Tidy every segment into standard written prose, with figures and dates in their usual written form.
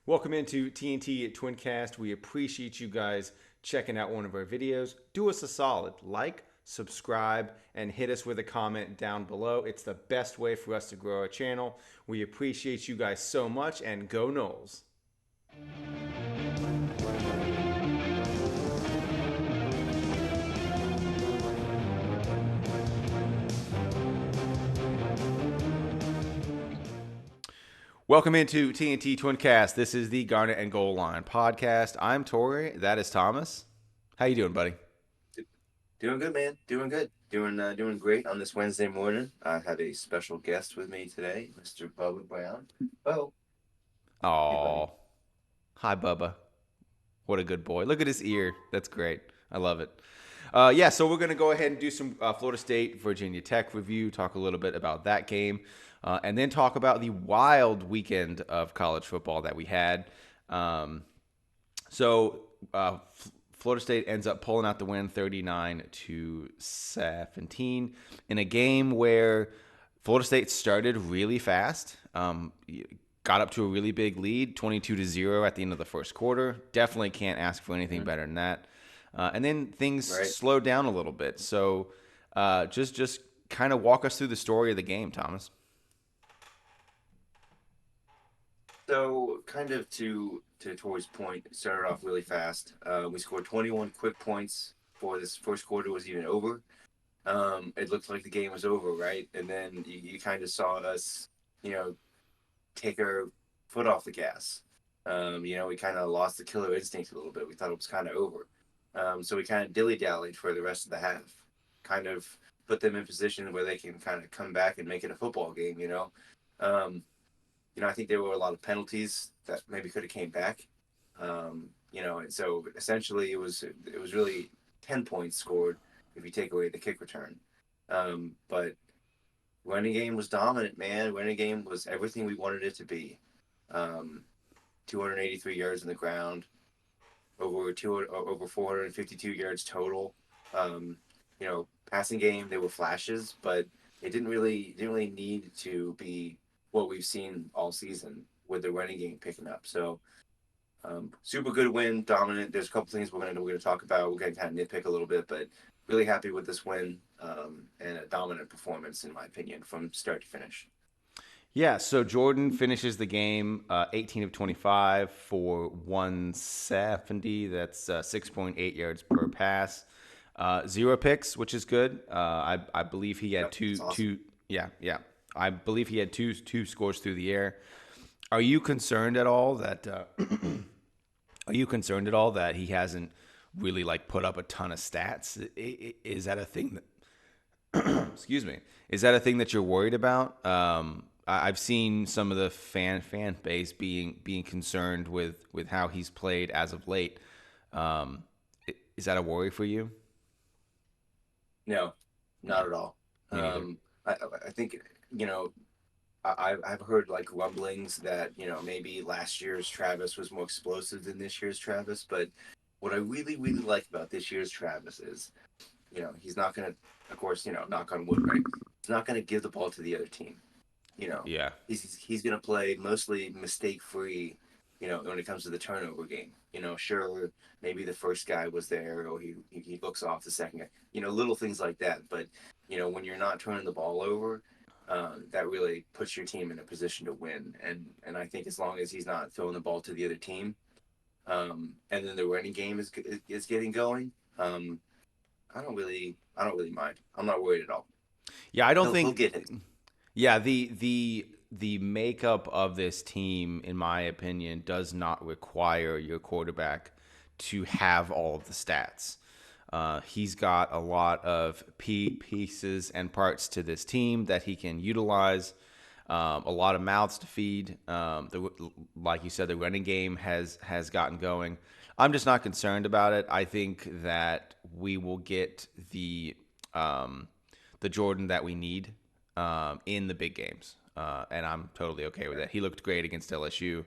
Welcome into TNT Twincast. We appreciate you guys checking out one of our videos. Do us a solid, like, subscribe, and hit us with a comment down below. It's the best way for us to grow our channel. We appreciate you guys so much, and go Knowles. Welcome into TNT Twincast. This is the Garnet and Goal Line podcast. I'm Tory. That is Thomas. How you doing, buddy? Doing good, man. Doing good. Doing great on this Wednesday morning. I have a special guest with me today, Mr. Bubba Brown. Oh, hey, buddy. Oh, hi, Bubba. What a good boy. Look at his ear. That's great. I love it. Yeah, so we're going to go ahead and do some Florida State, Virginia Tech review, talk a little bit about that game, and then talk about the wild weekend of college football that we had. Um, so Florida State ends up pulling out the win 39-17 in a game where Florida State started really fast. Got up to a really big lead, 22-0 at the end of the first quarter. Definitely can't ask for anything better than that. And then things Right. slowed down a little bit. So just kind of walk us through the story of the game, Thomas. So, kind of to Tori's point, it started off really fast. We scored 21 quick points before this first quarter was even over. It looked like the game was over, right? And then you kind of saw us, you know, take our foot off the gas. We kind of lost the killer instinct a little bit. We thought it was kind of over. So we kind of dilly dallied for the rest of the half, kind of put them in position where they can kind of come back and make it a football game. Um, I think there were a lot of penalties that maybe could have came back. And so essentially it was really 10 points scored if you take away the kick return. But running game was dominant, man. Running game was everything we wanted it to be. Um, 283 yards in the ground, over 452 yards total. Passing game they were flashes, but it didn't really need to be what we've seen all season with the running game picking up. So super good win, dominant. There's a couple things we're gonna talk about. We're gonna kind of nitpick a little bit, but really happy with this win and a dominant performance in my opinion from start to finish. Yeah, so Jordan finishes the game 18 of 25 for 170. That's 6.8 yards per pass. Zero picks, which is good. I believe he had Yep, two it's awesome. two. Yeah, yeah. I believe he had two scores through the air. Are you concerned at all that Are you concerned at all that he hasn't really like put up a ton of stats? Is that a thing that excuse me? Is that a thing that you're worried about? I've seen some of the fan base being concerned with how he's played as of late. Um, is that a worry for you? No, not at all. Me neither. I think you know I've heard like rumblings that maybe last year's Travis was more explosive than this year's Travis, but what I really like about this year's Travis is he's not gonna, of course, knock on wood, right? He's not gonna give the ball to the other team. You know, Yeah. he's gonna play mostly mistake free. When it comes to the turnover game, sure, maybe the first guy was there, or he looks off the second guy. Little things like that. But when you're not turning the ball over, that really puts your team in a position to win. And I think as long as he's not throwing the ball to the other team, and then the running game is getting going, I don't really mind. I'm not worried at all. Yeah, I don't He'll think. get his. Yeah, the makeup of this team, in my opinion, does not require your quarterback to have all of the stats. He's got a lot of pieces and parts to this team that he can utilize. A lot of mouths to feed. Like you said, the running game has gotten going. I'm just not concerned about it. I think that we will get um, the Jordan that we need in the big games, and I'm totally okay with that. He looked great against LSU,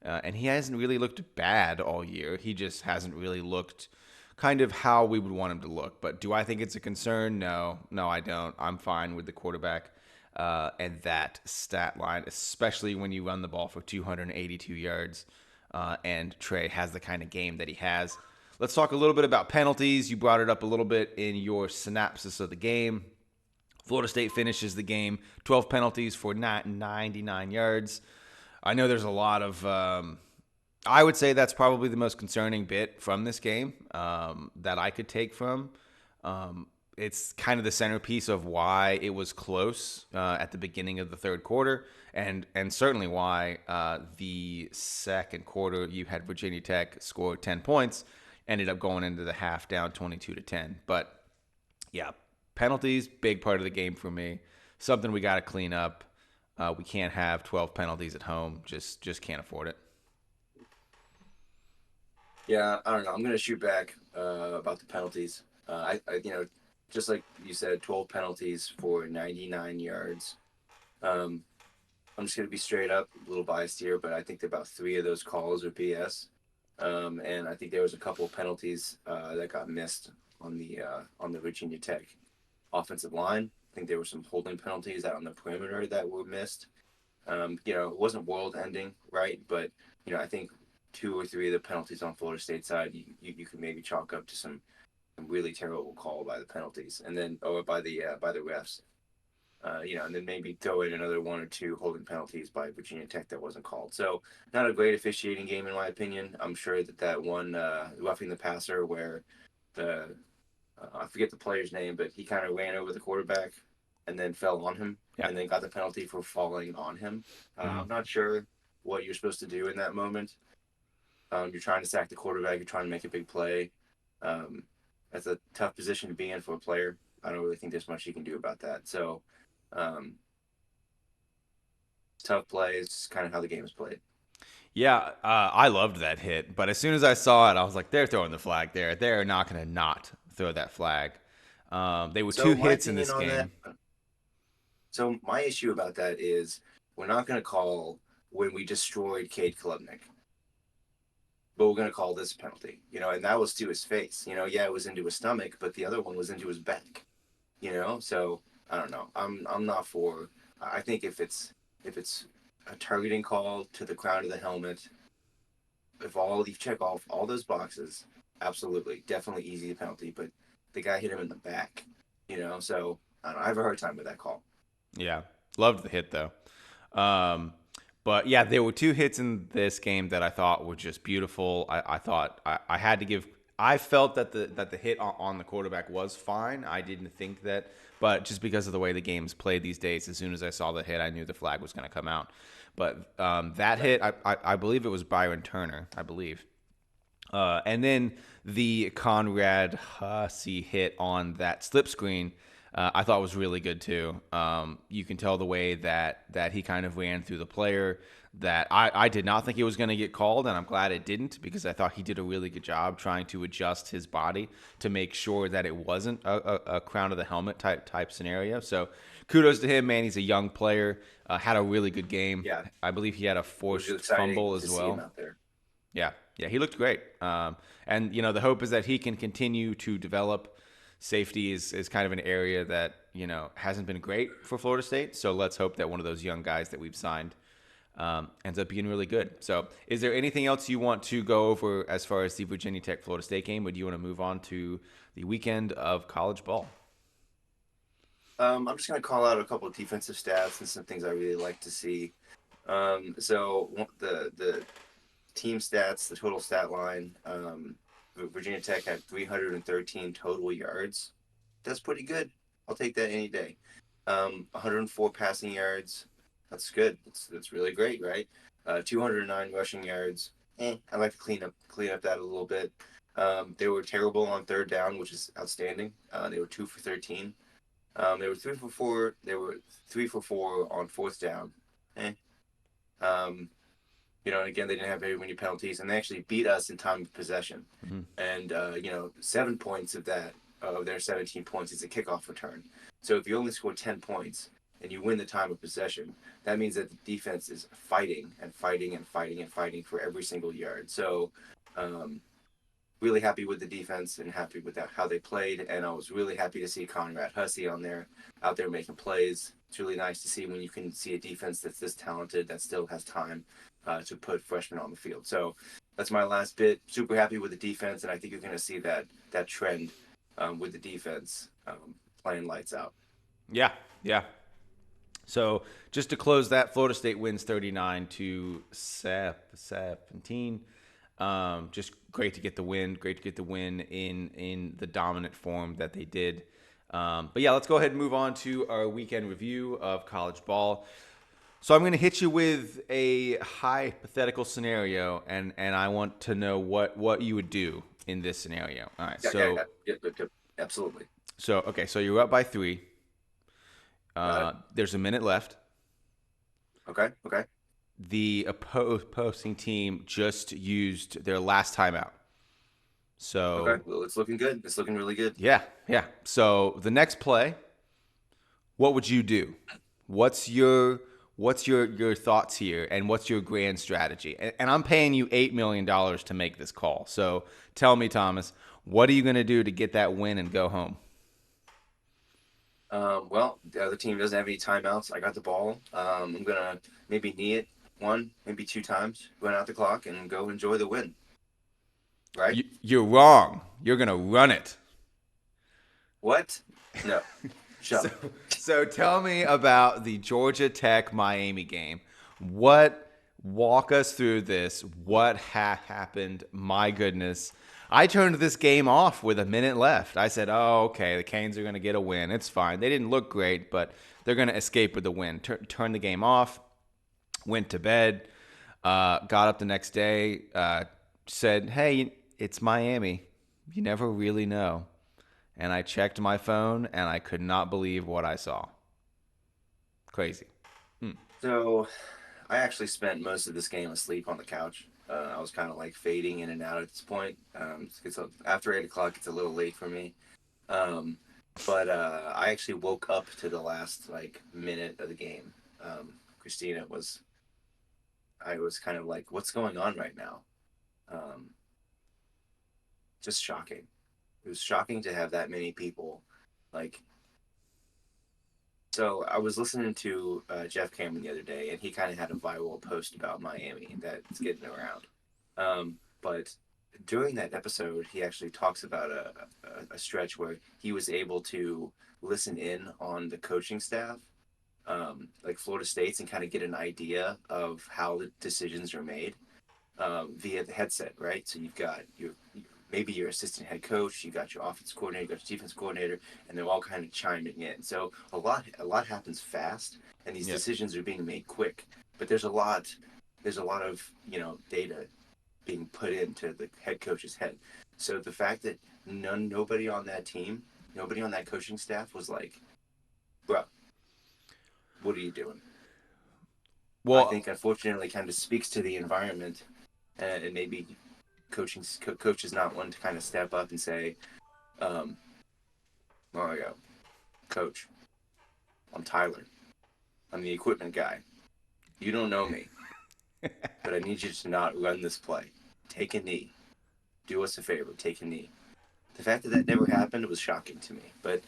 and he hasn't really looked bad all year. He just hasn't really looked kind of how we would want him to look. But do I think it's a concern? No, no, I don't. I'm fine with the quarterback and that stat line, especially when you run the ball for 282 yards. and Trey has the kind of game that he has. Let's talk a little bit about penalties. You brought it up a little bit in your synopsis of the game. Florida State finishes the game 12 penalties for 99 yards. I know there's a lot of. I would say that's probably the most concerning bit from this game that I could take from. It's kind of the centerpiece of why it was close at the beginning of the third quarter, and certainly why the second quarter you had Virginia Tech score 10 points, ended up going into the half down 22-10. But yeah, penalties, big part of the game for me. Something we got to clean up. We can't have 12 penalties at home. Just can't afford it. Yeah, I don't know. I'm gonna shoot back about the penalties. Just like you said, 12 penalties for 99 yards. Um, I'm just gonna be straight up, a little biased here, but I think that about three of those calls are BS. And I think there was a couple of penalties that got missed on the Virginia Tech offensive line. I think there were some holding penalties out on the perimeter that were missed. It wasn't world ending, right? But I think two or three of the penalties on Florida State side, you could maybe chalk up to some really terrible call by the penalties, and then or by the refs. And then maybe throw in another one or two holding penalties by Virginia Tech that wasn't called. So not a great officiating game in my opinion. I'm sure that one roughing the passer where the I forget the player's name, but he kind of ran over the quarterback and then fell on him Yeah. and then got the penalty for falling on him. Mm-hmm. I'm not sure what you're supposed to do in that moment. You're trying to sack the quarterback. You're trying to make a big play. Um, that's a tough position to be in for a player. I don't really think there's much you can do about that. So, um, tough play is kind of how the game is played. Yeah, I loved that hit, but as soon as I saw it, I was like, "They're throwing the flag there. They're not going to not throw that flag." They were two So my hits in opinion this on that. game. So my issue about that is we're not going to call when we destroyed Cade Klubnik, but we're going to call this a penalty. And that was to his face. Yeah, it was into his stomach, but the other one was into his back. So I don't know. I'm not for. I think if it's a targeting call to the crown of the helmet, if all you check off all those boxes, absolutely, definitely easy penalty. But the guy hit him in the back. So I don't know. I have a hard time with that call. Yeah, loved the hit though. Um, but yeah, there were two hits in this game that I thought were just beautiful. I thought I had to give. I felt that the hit on the quarterback was fine. I didn't think that, but just because of the way the game's played these days, as soon as I saw the hit, I knew the flag was going to come out. But that Right. hit, I believe it was Byron Turner, I believe. And then the Conrad Hussey hit on that slip screen, I thought was really good too. You can tell the way that he kind of ran through the player that I did not think he was going to get called, and I'm glad it didn't because I thought he did a really good job trying to adjust his body to make sure that it wasn't a crown of the helmet type scenario. So kudos to him, man. He's a young player, had a really good game. Yeah, I believe he had a it was forced exciting fumble to as see him well. out there. Yeah, he looked great. And the hope is that he can continue to develop. Safety is kind of an area that hasn't been great for Florida State. So let's hope that one of those young guys that we've signed ends up being really good. So, is there anything else you want to go over as far as the Virginia Tech Florida State game, or do you want to move on to the weekend of college ball? I'm just going to call out a couple of defensive stats and some things I really like to see. So the team stats, the total stat line, Virginia Tech had 313 total yards. That's pretty good. I'll take that any day. 104 passing yards. That's good. That's really great, right? 209 rushing yards. I like to clean up that a little bit. They were terrible on third down, which is outstanding. They were 2 for 13. They were 3 for 4. They were 3 for 4 on fourth down. Eh. Um, and again, they didn't have very many penalties, and they actually beat us in time of possession. Mm-hmm. And 7 points of their 17 points is a kickoff return. So if you only score 10 points and you win the time of possession, that means that the defense is fighting and fighting and fighting and fighting for every single yard. So really happy with the defense and happy with how they played. And I was really happy to see Conrad Hussey out there making plays. It's really nice to see when you can see a defense that's this talented that still has time to put freshmen on the field. So that's my last bit. Super happy with the defense, and I think you're going to see that trend with the defense playing lights out. Yeah, yeah. So just to close that, Florida State wins 39-17. Just great to get the win. Great to get the win in the dominant form that they did. But yeah, let's go ahead and move on to our weekend review of college ball. So I'm going to hit you with a hypothetical scenario, and I want to know what you would do in this scenario. All right. Yeah, yeah, yeah, yeah, yeah, yeah, absolutely. Okay. So you're up by 3. Got it. There's a minute left. Okay, okay, The opposing team just used their last timeout. okay. So Well, it's looking good. It's looking really good. yeah, yeah. So the next play, what would you do? What's your thoughts here, and what's your grand strategy? And I'm paying you $8 million to make this call. So tell me, Thomas, what are you going to do to get that win and go home? Well, the other team doesn't have any timeouts. I got the ball. I'm gonna maybe knee it one, maybe two times, run out the clock, and go enjoy the win. Right? You're wrong. You're going to run it. What? No. Shut So, up. so tell me about the Georgia Tech Miami game. What walk us through this? What happened? My goodness. I turned this game off with a minute left. I said, "Oh, okay, the Canes are going to get a win. It's fine. They didn't look great, but they're going to escape with the win." Turn the game off. Went to bed. Got up the next day. Said, "Hey, it's Miami. You never really know." And I checked my phone, and I could not believe what I saw. Crazy. So, I actually spent most of this game asleep on the couch. I was kind of like fading in and out at this point. After 8 o'clock, it's a little late for me. Um, but I actually woke up to the last like minute of the game. Christina was. I was kind of like, "What's going on right now?" Um, just shocking. It was shocking to have that many people. Like, so I was listening to Jeff Cameron the other day, and he kind of had a viral post about Miami that's getting around. But during that episode, he actually talks about a stretch where he was able to listen in on the coaching staff, like Florida State's, and kind of get an idea of how the decisions are made via the headset, right? So you've got maybe your assistant head coach, you got your offense coordinator, you got your defense coordinator, and they're all kind of chiming in. So a lot happens fast, and these Yep. decisions are being made quick. But there's a lot of data being put into the head coach's head. So the fact that nobody on that team, nobody on that coaching staff was like, "Bro, what are you doing?" I Well, think unfortunately kind of speaks to the environment, and maybe coach is not one to kind of step up and say, um, "Mario, coach, I'm Tyler. I'm the equipment guy. You don't know me, but I need you to not run this play. Take a knee. Do us a favor. Take a knee." The fact that that never happened was shocking to me. But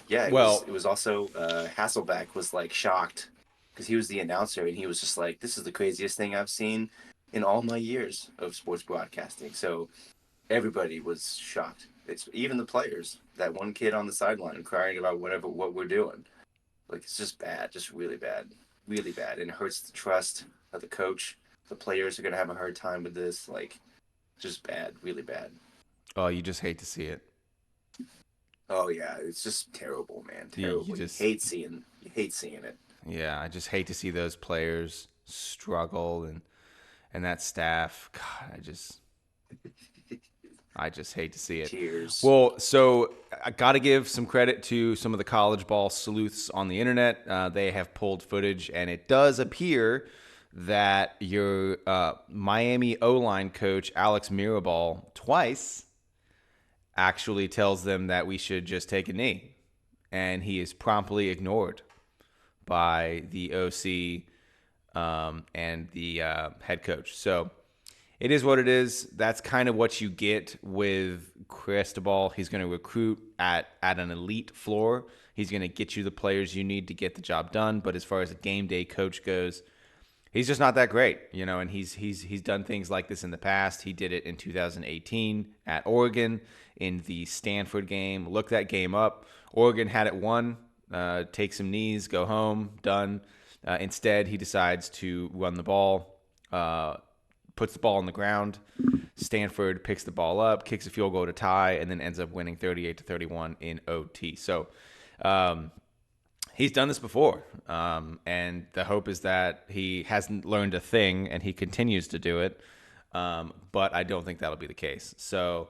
yeah, it was. well, It was also Hasselbeck was like shocked because he was the announcer, and he was just like, "This is the craziest thing I've seen in all my years of sports broadcasting." So everybody was shocked. It's even the players. That one kid on the sideline crying about what we're doing. Like, it's just bad, just really bad, and it hurts the trust of the coach. The players are gonna have a hard time with this. Like, just bad, really bad. oh, you just hate to see it. Oh yeah, it's just terrible, man. You Terrible. just, You hate seeing it. yeah, I just hate to see those players struggle, and that staff. God, I just hate to see it. Tears. Well, so I got to give some credit to some of the college ball sleuths on the internet. They have pulled footage, and it does appear that your Miami O-line coach, Alex Mirabal, twice actually tells them that we should just take a knee. And he is promptly ignored by the OC and the head coach. So it is what it is. That's kind of what you get with Cristobal. He's going to recruit at an elite floor. He's going to get you the players you need to get the job done. But as far as a game day coach goes, He's just not that great, and he's done things like this in the past. He did it in 2018 at Oregon in the Stanford game. Look that game up. Oregon had it won. Take some knees, go home, done. Instead, he decides to run the ball, puts the ball on the ground. Stanford picks the ball up, kicks a field goal to tie, and then ends up winning 38-31 in OT. So um, he's done this before, and the hope is that he hasn't learned a thing and he continues to do it. But I don't think that'll be the case. So,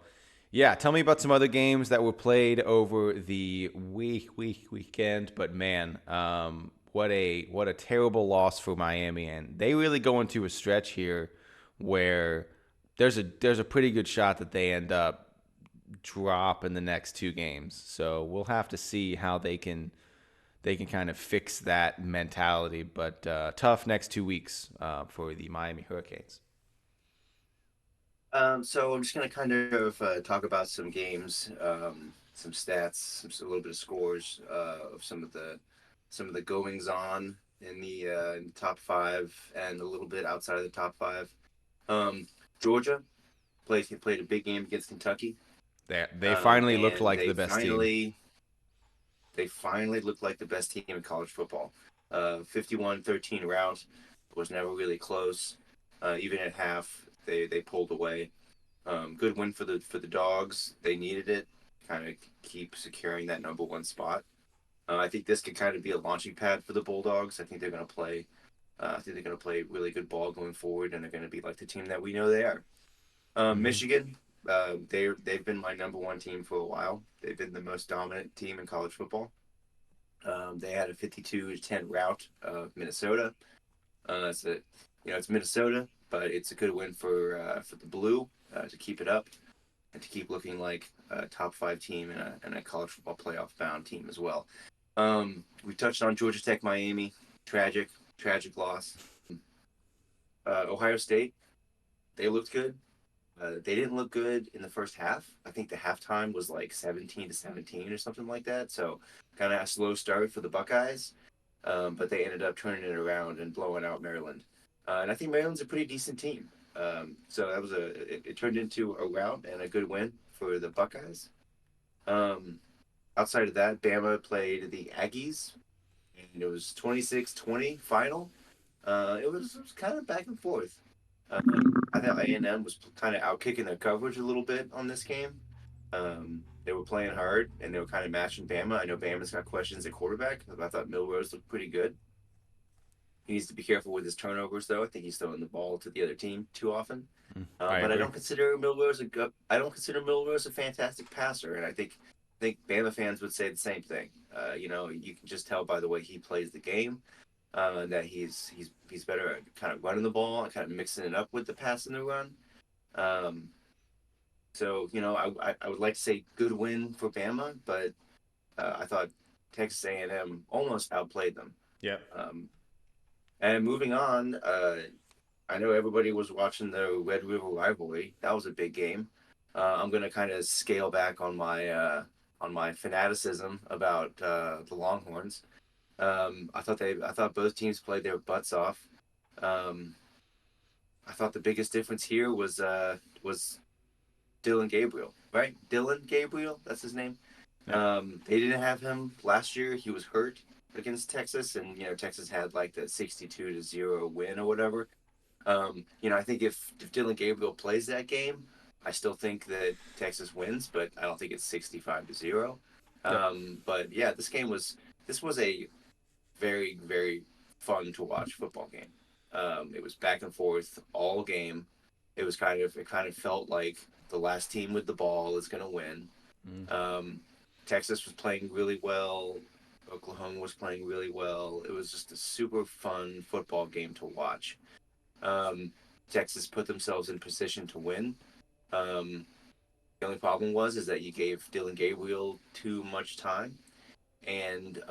yeah, tell me about some other games that were played over the weekend. But man, what a terrible loss for Miami, and they really go into a stretch here where there's a pretty good shot that they end up drop in the next two games. So we'll have to see how they can kind of fix that mentality. But tough next 2 weeks for the Miami Hurricanes. So I'm just gonna kind of talk about some games, some stats, a little bit of scores of some of the goings on in the top five and a little bit outside of the top five. Um, Georgia played a big game against Kentucky, They finally looked and like the best team. they finally looked like the best team in college football. 51-13 rout was never really close. Even at half, they pulled away. Good win for the dogs. They needed it, kind of keep securing that number one spot. I think this could kind of be a launching pad for the Bulldogs. I think they're going to play. I think they're going to play really good ball going forward, and they're going to be like the team that we know they are. Mm-hmm. Michigan, they've been my number one team for a while. They've been the most dominant team in college football. They had a 52-10 rout of Minnesota. It's a, it's Minnesota, but it's a good win for the Blue to keep it up and to keep looking like a top five team and a college football playoff bound team as well. We touched on Georgia Tech, Miami, tragic, tragic loss. Ohio State, they looked good. They didn't look good in the first half. I think the halftime was like 17-17 or something like that. So kind of a slow start for the Buckeyes, but they ended up turning it around and blowing out Maryland. And I think Maryland's a pretty decent team. So that was it turned into a rout and a good win for the Buckeyes. Um, Outside of that, Bama played the Aggies, and it was 26-20 final. It was kind of back and forth. I thought A&M was kind of out kicking their coverage a little bit on this game. They were playing hard and they were kind of matching Bama. I know Bama's got questions at quarterback. I thought Milrose looked pretty good. He needs to be careful with his turnovers, though. I think he's throwing the ball to the other team too often. I But I agree. don't consider Milrose a fantastic passer, and I think Bama fans would say the same thing. You can just tell by the way he plays the game that he's better at kind of running the ball and kind of mixing it up with the pass and the run. Um, so I would like to say good win for Bama, but I thought Texas A&M almost outplayed them. Yep. Um, and moving on, I know everybody was watching the Red River rivalry. That was a big game. I'm gonna kind of scale back on my fanaticism about the Longhorns. I thought both teams played their butts off. Um, I thought the biggest difference here was Dylan Gabriel, right? Dylan Gabriel, that's his name. Yep. They didn't have him last year. He was hurt against Texas, and Texas had like the 62-0 win or whatever. I think if Dylan Gabriel plays that game, I still think that Texas wins, but I don't think it's 65-0. Yep. But yeah, this was a very, very fun to watch football game. It was back and forth all game. It kind of felt like the last team with the ball is going to win. Mm. Texas was playing really well. Oklahoma was playing really well. It was just a super fun football game to watch. Um, Texas put themselves in position to win. Um, the only problem was is that you gave Dylan Gabriel too much time, and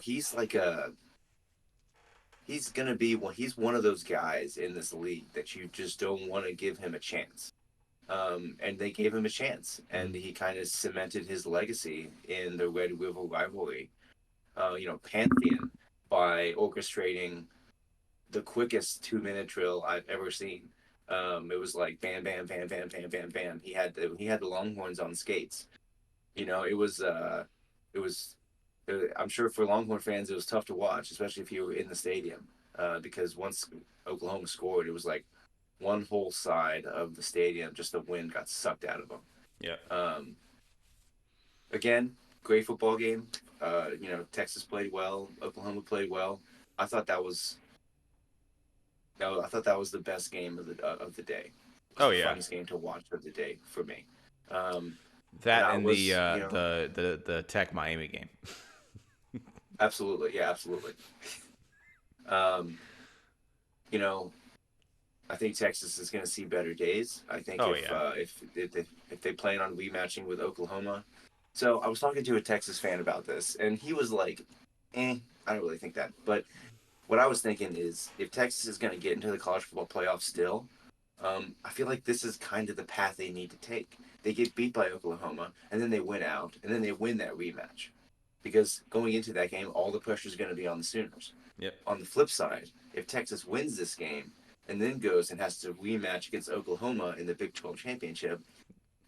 he's like a he's one of those guys in this league that you just don't want to give him a chance. And they gave him a chance, Mm. and he kind of cemented his legacy in the Red River rivalry. Pantheon by orchestrating the quickest 2 minute drill I've ever seen. It was like bam, bam, bam, bam, bam, bam, bam. He had the Longhorns on skates. It was. I'm sure for Longhorn fans it was tough to watch, especially if you were in the stadium, because once Oklahoma scored, it was like one whole side of the stadium, just the wind got sucked out of them. Yeah. Um, Again, great football game. Texas played well. Oklahoma played well. I thought that was no, I thought that was the best game of the day. It was Oh the yeah. funniest game to watch of the day for me. Um, and That I and the was, the Tech Miami game. absolutely, yeah, absolutely. Um, you know, I think Texas is going to see better days. I think Oh if yeah. if they plan on rematching with Oklahoma. So I was talking to a Texas fan about this, and he was like, I don't really think that." But what I was thinking is, if Texas is going to get into the college football playoff still, I feel like this is kind of the path they need to take. They get beat by Oklahoma, and then they win out, and then they win that rematch. Because going into that game, all the pressure is going to be on the Sooners. Yep. On the flip side, if Texas wins this game and then goes and has to rematch against Oklahoma in the Big 12 championship,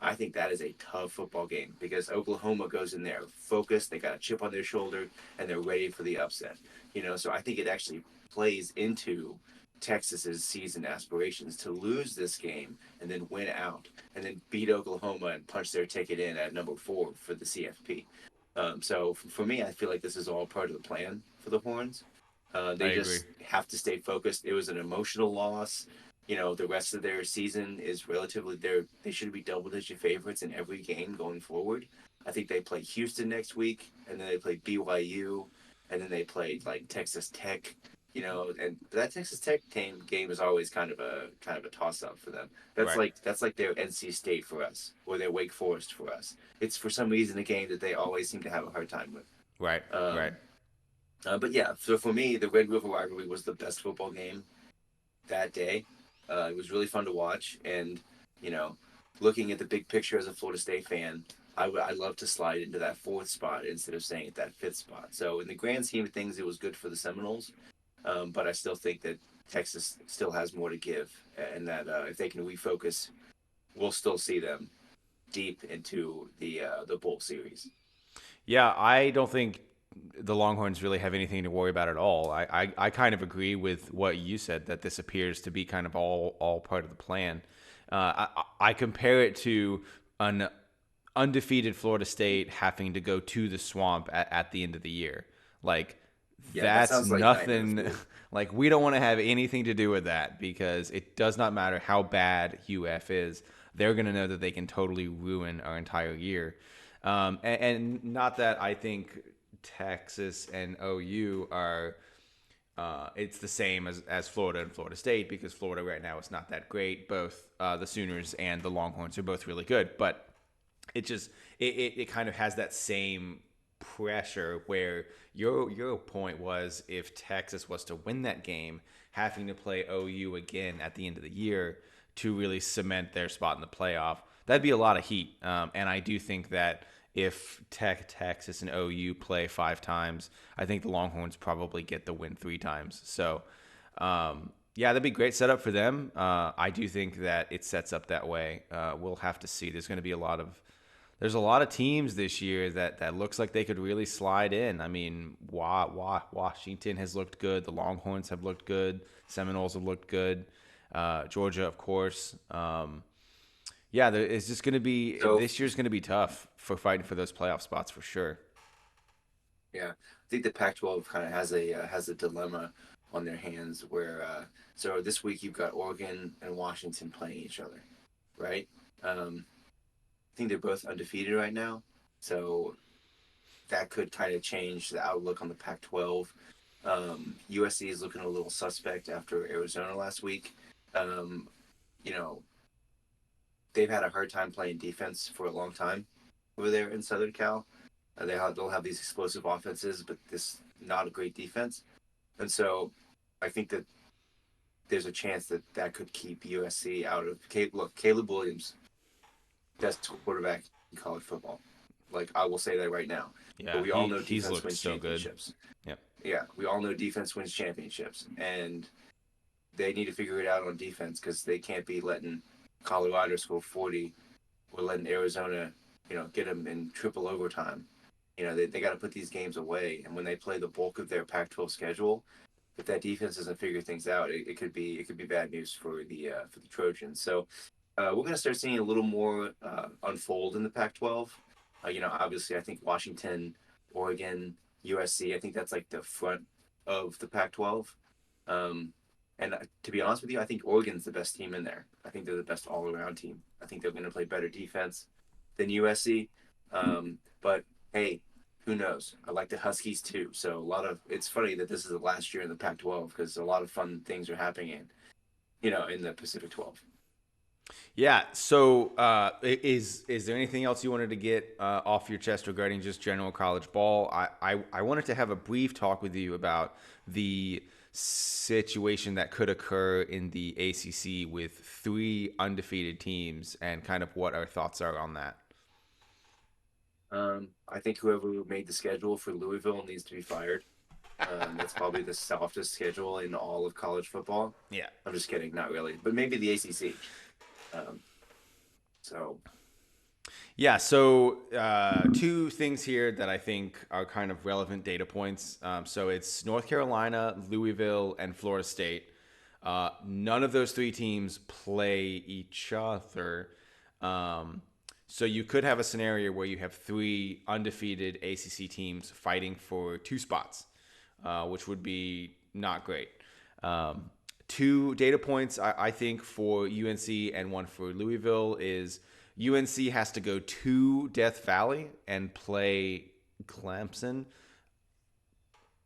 I think that is a tough football game because Oklahoma goes in there focused, they got a chip on their shoulder, and they're ready for the upset. So I think it actually plays into Texas's season aspirations to lose this game and then win out and then beat Oklahoma and punch their ticket in at number 4 for the CFP. So for me, I feel like this is all part of the plan for the Horns. I They agree. just have to stay focused. It was an emotional loss. The rest of their season is relatively they should be double digit favorites in every game going forward. I think they play Houston next week, and then they play BYU, and then they play like Texas Tech. And that Texas Tech game is always kind of a toss up for them. That's Right. like their NC State for us, or their Wake Forest for us. It's for some reason a game that they always seem to have a hard time with. Right. Right. Um, but yeah, so for me, the Red River rivalry was the best football game that day. It was really fun to watch, and you know, looking at the big picture as a Florida State fan, I love to slide into that fourth spot instead of staying at that fifth spot. So in the grand scheme of things, it was good for the Seminoles, but I still think that Texas still has more to give, and that if they can refocus, we'll still see them deep into the bowl series. Yeah, I don't think the Longhorns really have anything to worry about at all. I kind of agree with what you said that this appears to be kind of all part of the plan. I compare it to an undefeated Florida State having to go to the swamp at the end of the year. Like Yeah, that that's sounds like nightmare nothing. fuel. Like we don't want to have anything to do with that because it does not matter how bad UF is. They're going to know that they can totally ruin our entire year. And not that I think Texas and OU are it's the same as Florida and Florida State because Florida right now is not that great. Both the Sooners and the Longhorns are both really good, but it kind of has that same pressure where your point was if Texas was to win that game, having to play OU again at the end of the year to really cement their spot in the playoff, that'd be a lot of heat. And I do think that if Texas, and OU play 5 times, I think the Longhorns probably get the win 3 times. So, yeah, that'd be a great setup for them. I do think that it sets up that way. We'll have to see. There's a lot of teams this year that looks like they could really slide in. I mean, Washington has looked good. The Longhorns have looked good. Seminoles have looked good. Georgia, of course. Yeah, it's just going to be So this year's going to be tough for fighting for those playoff spots for sure. yeah, I think the Pac-12 kind of has a dilemma on their hands where so this week you've got Oregon and Washington playing each other, right? I think they're both undefeated right now, so that could kind of change the outlook on the Pac-12. USC is looking a little suspect after Arizona last week. Um, you know, they've had a hard time playing defense for a long time over there in Southern Cal. They'll have these explosive offenses, but this not a great defense. And so I think that there's a chance that that could keep USC out of. Look, Caleb Williams, best quarterback in college football. Like I will say that right now. But Yeah, we all know he's defense looked wins so good. championships. Yep. Yeah, we all know defense wins championships, and they need to figure it out on defense because they can't be letting Colorado score 40 or letting Arizona, get them in triple overtime. They got to put these games away. And when they play the bulk of their Pac-12 schedule, if that defense doesn't figure things out, it could be bad news for the Trojans. So we're going to start seeing a little more unfold in the Pac-12. Obviously, I think Washington, Oregon, USC. I think that's like the front of the Pac-12. Um, and to be honest with you, I think Oregon's the best team in there. I think they're the best all-around team. I think they're going to play better defense than USC. But hey, who knows? I like the Huskies too. So it's funny that this is the last year in the Pac-12 because a lot of fun things are happening in the Pacific 12. Yeah. So, is there anything else you wanted to get off your chest regarding just general college ball? I wanted to have a brief talk with you about the situation that could occur in the ACC with three undefeated teams and kind of what our thoughts are on that. I think whoever made the schedule for Louisville needs to be fired. That's probably the softest schedule in all of college football. Yeah. I'm just kidding, not really, but maybe the ACC. Um, so Yeah, so two things here that I think are kind of relevant data points. So it's North Carolina, Louisville, and Florida State. None of those three teams play each other. So you could have a scenario where you have three undefeated ACC teams fighting for two spots, which would be not great. Two data points, I think, for UNC and one for Louisville is UNC has to go to Death Valley and play Clemson.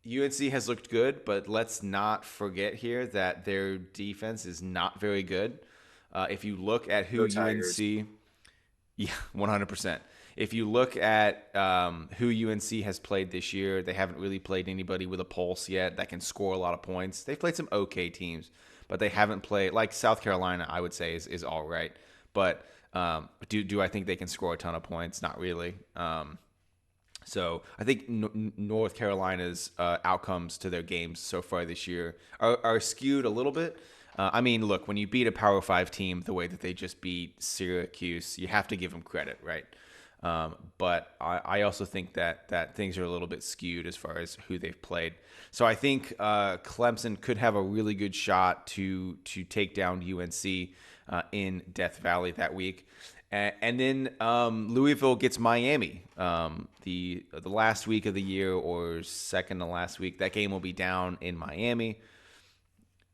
UNC has looked good, but let's not forget here that their defense is not very good. If you look at who go Tigers. UNC, yeah, 100%. If you look at who UNC has played this year, they haven't really played anybody with a pulse yet that can score a lot of points. They've played some okay teams, but they haven't played like South Carolina. I would say is all right, but do I think they can score a ton of points? Not really. So I think North Carolina's outcomes to their games so far this year are skewed a little bit. I mean, look, when you beat a Power 5 team the way that they just beat Syracuse, you have to give them credit, right? But I also think that things are a little bit skewed as far as who they've played. So I think Clemson could have a really good shot to take down UNC in Death Valley that week. And then Louisville gets Miami the last week of the year or second to last week. That game will be down in Miami.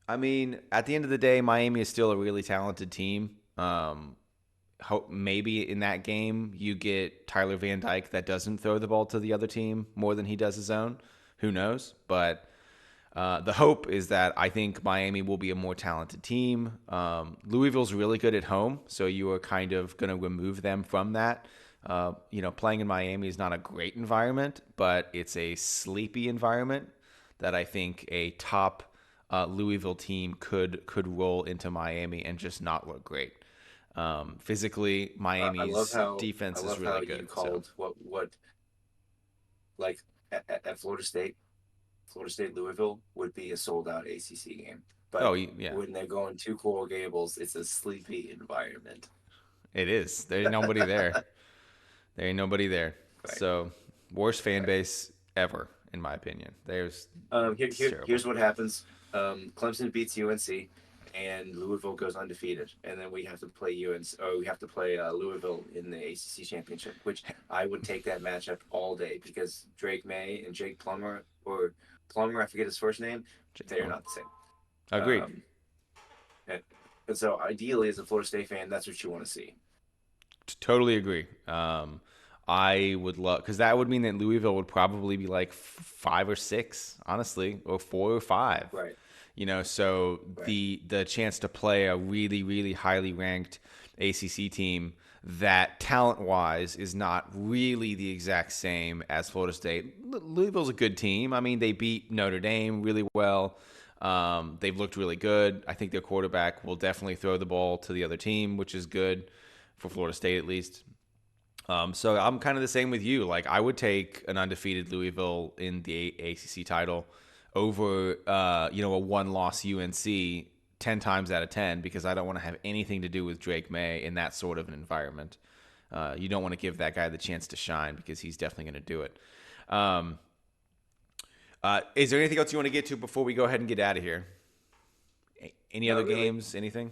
I mean, at the end of the day, Miami is still a really talented team. Maybe in that game you get Tyler Van Dyke that doesn't throw the ball to the other team more than he does his own. Who knows? But the hope is that I think Miami will be a more talented team. Louisville's really good at home, so you are kind of going to remove them from that. Playing in Miami is not a great environment, but it's a sleepy environment that I think a top Louisville team could roll into Miami and just not look great. Physically, I love Miami's how I defense is love how really you good. So, called what like at Florida State. Florida State Louisville would be a sold out ACC game. But yeah, when they're going to Coral Gables, it's a sleepy environment. it is. There's nobody there. There ain't nobody there. Right. So, worst fan Right. base ever, in my opinion. It's terrible. Here's what happens. Clemson beats UNC, and Louisville goes undefeated, and then we have to play UNC, or we have to play Louisville in the ACC championship, which I would take that matchup all day because Drake May and Jake Plummer, or Plummer, I forget his first name, they are not the same. Agreed. Um, and so, ideally, as a Florida State fan, that's what you want to see. Totally agree. I would love because that would mean that Louisville would probably be like 5 or 6, honestly, or 4 or 5. Right. So Right. the chance to play a really really highly ranked ACC team that talent wise is not really the exact same as Florida State. Louisville's a good team. I mean, they beat Notre Dame really well. They've looked really good. I think their quarterback will definitely throw the ball to the other team, which is good for Florida State at least. So I'm kind of the same with you. Like I would take an undefeated Louisville in the ACC title over a one-loss UNC 10 times out of 10 because I don't want to have anything to do with Drake May in that sort of an environment. You don't want to give that guy the chance to shine because he's definitely going to do it. Is there anything else you want to get to before we go ahead and get out of here? Any other Not really. games? Anything?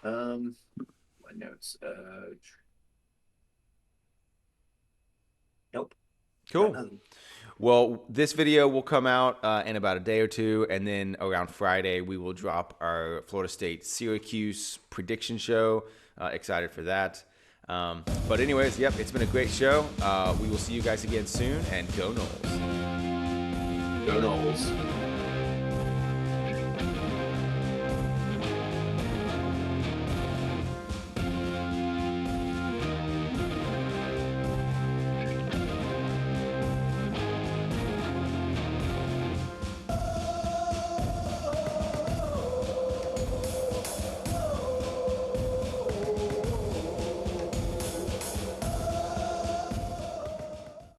My notes. Nope. Got Cool. nothing. Well, this video will come out in about a day or two, and then around Friday we will drop our Florida State Syracuse prediction show. Excited for that. But anyways, yep, it's been a great show. We will see you guys again soon, and go Noles. Go Knowles.